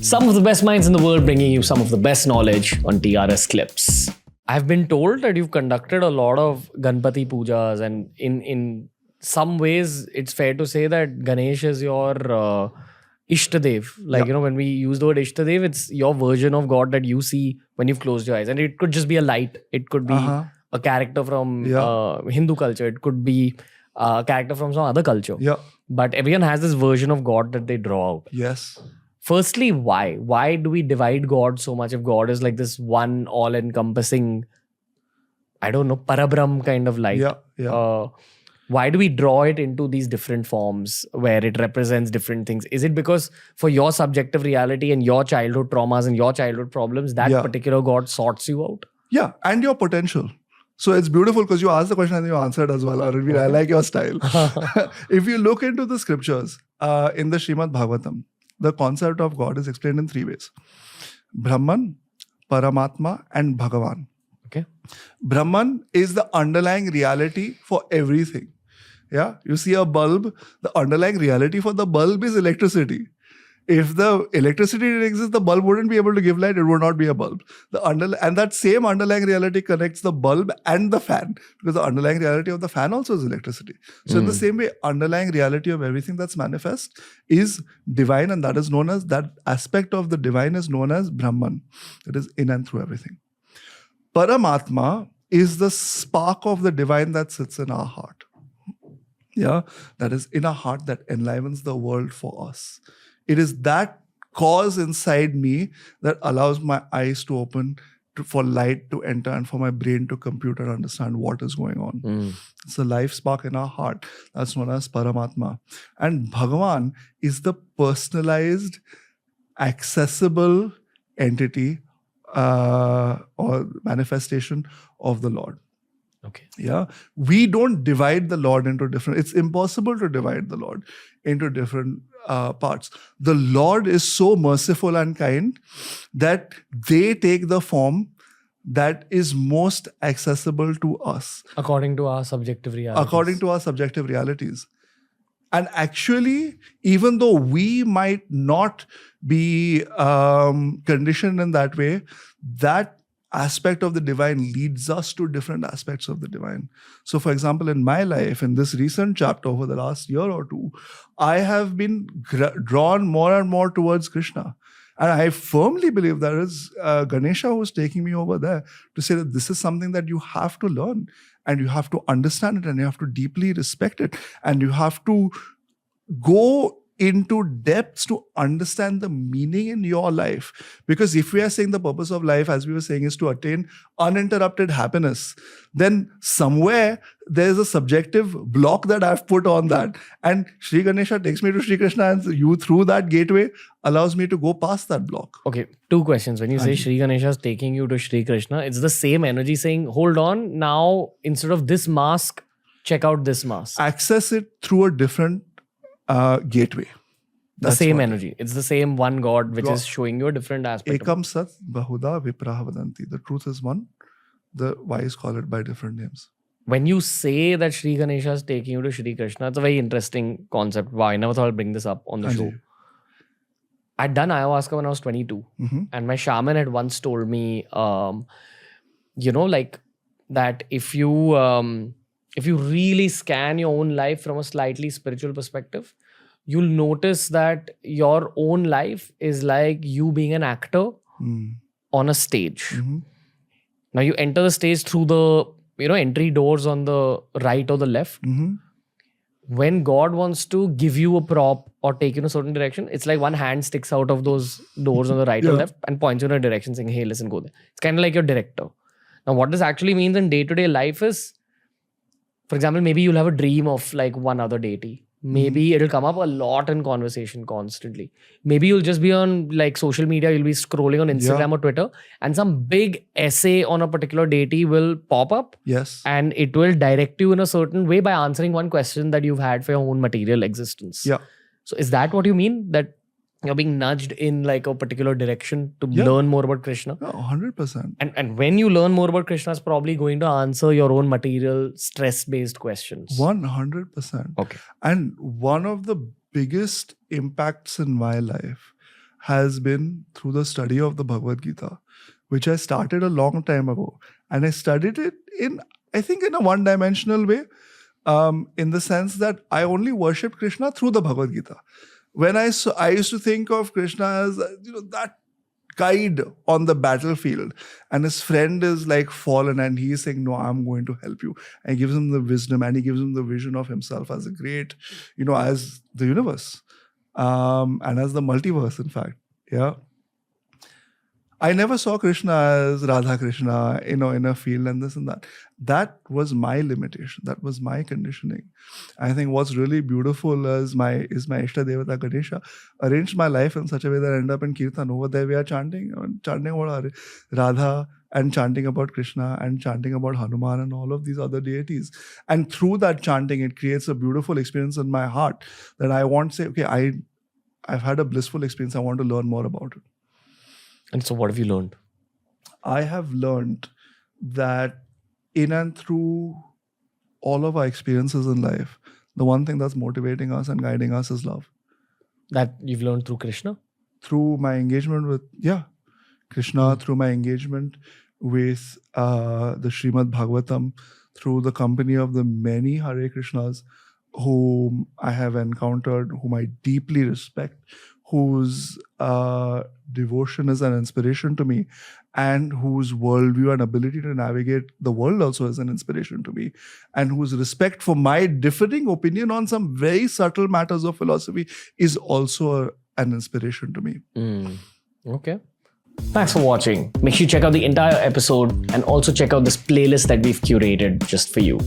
Some of the best minds in the world bringing you some of the best knowledge on TRS Clips. I've been told that you've conducted a lot of Ganpati pujas, and in some ways it's fair to say that Ganesh is your Ishtadev. Like, when we use the word Ishtadev, it's your version of God that you see when you've closed your eyes. And it could just be a light. It could be a character from Hindu culture. It could be a character from some other culture. Yeah. But everyone has this version of God that they draw out. Yes. Firstly, why? Why do we divide God so much if God is like this one all-encompassing, I don't know, Parabrahm kind of light? Why do we draw it into these different forms where it represents different things? Is it because for your subjective reality and your childhood traumas and your childhood problems, that particular God sorts you out? Yeah, and your potential. So it's beautiful because you asked the question and you answered as well, Ranveer. I like your style. If you look into the scriptures, in the Srimad Bhagavatam, the concept of God is explained in three ways. Brahman, Paramatma and Bhagavan. Okay. Brahman is the underlying reality for everything. Yeah, you see a bulb, the underlying reality for the bulb is electricity. If the electricity didn't exist, the bulb wouldn't be able to give light, it would not be a bulb. And that same underlying reality connects the bulb and the fan, because the underlying reality of the fan also is electricity. So in the same way, underlying reality of everything that's manifest is divine, and that is known as, that aspect of the divine is known as Brahman. It is in and through everything. Paramatma is the spark of the divine that sits in our heart. Yeah, that is in our heart that enlivens the world for us. It is that cause inside me that allows my eyes to open for light to enter and for my brain to compute and understand what is going on. It's the life spark in our heart. That's known as Paramatma. And Bhagavan is the personalized, accessible entity or manifestation of the Lord. Okay. Yeah. We don't divide the Lord into different, it's impossible to divide the Lord into different parts. The Lord is so merciful and kind that they take the form that is most accessible to us. According to our subjective realities. According to our subjective realities. And actually, even though we might not be conditioned in that way, that aspect of the divine leads us to different aspects of the divine. So for example, in my life, in this recent chapter over the last year or two, I have been drawn more and more towards Krishna. And I firmly believe there is Ganesha who's taking me over there to say that this is something that you have to learn and you have to understand it and you have to deeply respect it and you have to go into depths to understand the meaning in your life. Because if we are saying the purpose of life, as we were saying, is to attain uninterrupted happiness, then somewhere there's a subjective block that I've put on that. And Sri Ganesha takes me to Sri Krishna, and you through that gateway allows me to go past that block. Okay, two questions. When you say Sri Ganesha is taking you to Sri Krishna, it's the same energy saying, hold on, now instead of this mask, check out this mask. Access it through a different gateway. The same energy. It's the same one God which is showing you a different aspect. Ekam sat bahuda vipraha vadanti. The truth is one. The wise call it by different names. When you say that Sri Ganesha is taking you to Sri Krishna, it's a very interesting concept. Wow, I never thought I'd bring this up on the show. I'd done ayahuasca when I was 22. And my shaman had once told me, like that if you really scan your own life from a slightly spiritual perspective, you'll notice that your own life is like you being an actor on a stage. Now you enter the stage through the entry doors on the right or the left. When God wants to give you a prop or take you in a certain direction, it's like one hand sticks out of those doors on the right or left and points you in a direction saying, hey, listen, go there. It's kind of like your director. Now what this actually means in day-to-day life is, for example, maybe you'll have a dream of like one other deity. Maybe it'll come up a lot in conversation constantly. Maybe you'll just be on like social media, you'll be scrolling on Instagram or Twitter, and some big essay on a particular deity will pop up. Yes. And it will direct you in a certain way by answering one question that you've had for your own material existence. Yeah. So is that what you mean? That you're being nudged in like a particular direction to learn more about Krishna? Yeah, 100%. And when you learn more about Krishna, it's probably going to answer your own material stress-based questions. 100%. Okay. And one of the biggest impacts in my life has been through the study of the Bhagavad Gita, which I started a long time ago. And I studied it in a one-dimensional way, in the sense that I only worshipped Krishna through the Bhagavad Gita. When I used to think of Krishna as, that guide on the battlefield, and his friend is like fallen and he's saying, no, I'm going to help you. And he gives him the wisdom and he gives him the vision of himself as a great, as the universe, and as the multiverse, in fact. Yeah. I never saw Krishna as Radha Krishna, in a field and this and that. That was my limitation. That was my conditioning. I think what's really beautiful is my Ishta Devata Ganesha arranged my life in such a way that I end up in Kirtan. Over there we are chanting about Radha and chanting about Krishna and chanting about Hanuman and all of these other deities. And through that chanting, it creates a beautiful experience in my heart that I want to say, okay, I've had a blissful experience. I want to learn more about it. And so what have you learned? I have learned that in and through all of our experiences in life, the one thing that's motivating us and guiding us is love. That you've learned through Krishna? Through my engagement with, Krishna, through my engagement with the Srimad Bhagavatam, through the company of the many Hare Krishnas whom I have encountered, whom I deeply respect, whose devotion is an inspiration to me, and whose worldview and ability to navigate the world also is an inspiration to me, and whose respect for my differing opinion on some very subtle matters of philosophy is also an inspiration to me. Okay. Thanks for watching. Make sure you check out the entire episode and also check out this playlist that we've curated just for you.